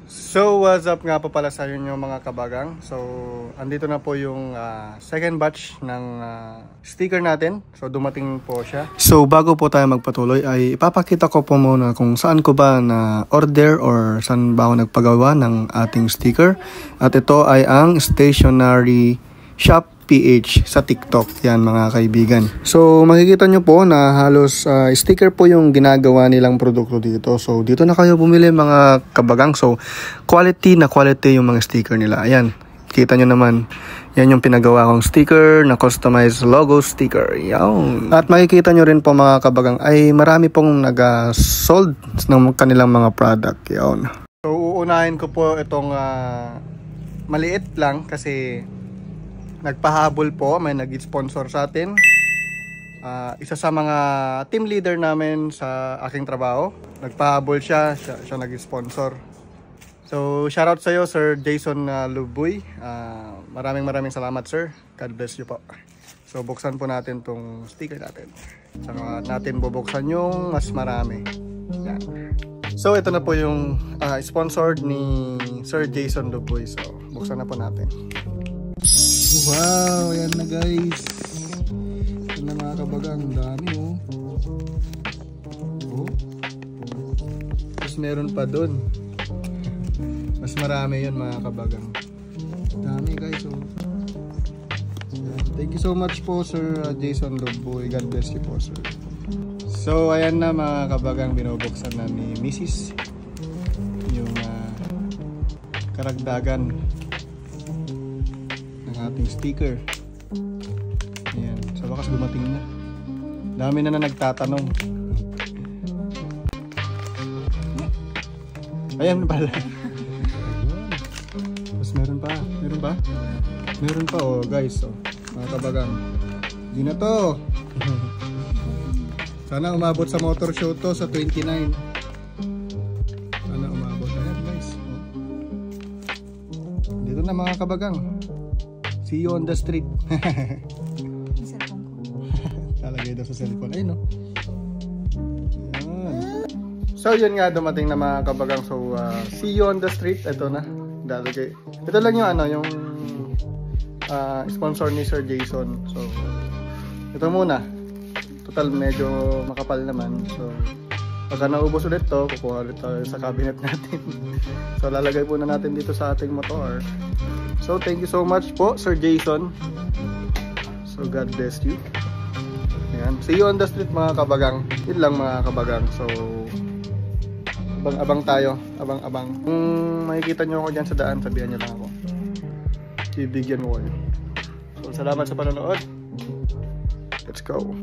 So what's up nga po pala sa inyo mga kabagang. So andito na po yung second batch ng sticker natin. So dumating po siya. So bago po tayo magpatuloy ay ipapakita ko po muna kung saan ko ba na order or saan ba ako nagpagawa ng ating sticker. At ito ay ang Stationery Shop PH sa TikTok. Yan mga kaibigan. So makikita nyo po na halos sticker po yung ginagawa nilang produkto dito. So dito na kayo bumili mga kabagang. So quality yung mga sticker nila. Ayan, kita nyo naman. Yan yung pinagawa kong sticker na customized logo sticker. Yan. At makikita nyo rin po mga kabagang ay marami pong nag-sold ng kanilang mga product. Yan. So uunahin ko po itong maliit lang kasi nagpahabol po, may nag-sponsor sa atin. Isa sa mga team leader namin sa aking trabaho. Nagpahabol siya nag-sponsor. So, shoutout sa iyo, Sir Jason Lubuy. Maraming salamat, sir. God bless you po. So, buksan po natin tong sticker natin. Saka natin bubuksan yung mas marami. Yan. So, ito na po yung sponsored ni Sir Jason Lubuy. So, buksan na po natin. Wow, yan na guys. Yan na mga kabagang, dami oh. Tapos meron pa dun. Mas marami yun mga kabagang. Dami guys oh. Thank you so much po Sir Jason Luboy. God bless you po sir. So ayan na mga kabagang, binubuksan na ni Mrs. yung karagdagan ating sticker. Ayan, sa wakas dumating na. Dami na nagtatanong. Ayan pala. Tapos meron pa oh guys oh, mga kabagang. Hindi na to. Sana umabot sa motor show to sa 29. Sana umabot. Ayan guys oh. Dito na mga kabagang. See you on the street. Talagay daw sa cellphone. Ayun no. So yun nga, dumating na mga kabagang. So see you on the street. Ito na. Dalagay. Ito lang yung yung sponsor ni Sir Jason. So ito muna. Total medyo makapal naman. So pagka naubos ulit to, kukuha ulit tayo sa cabinet natin. So lalagay po na natin dito sa ating motor. So thank you so much po Sir Jason. So God bless you. Ayan. See you on the street mga kabagang. Yun lang mga kabagang. So abang-abang tayo. Abang-abang. Kung makikita nyo ako dyan sa daan, sabihan nyo lang ako. Bibigyan mo kayo. So salamat sa panonood. Let's go.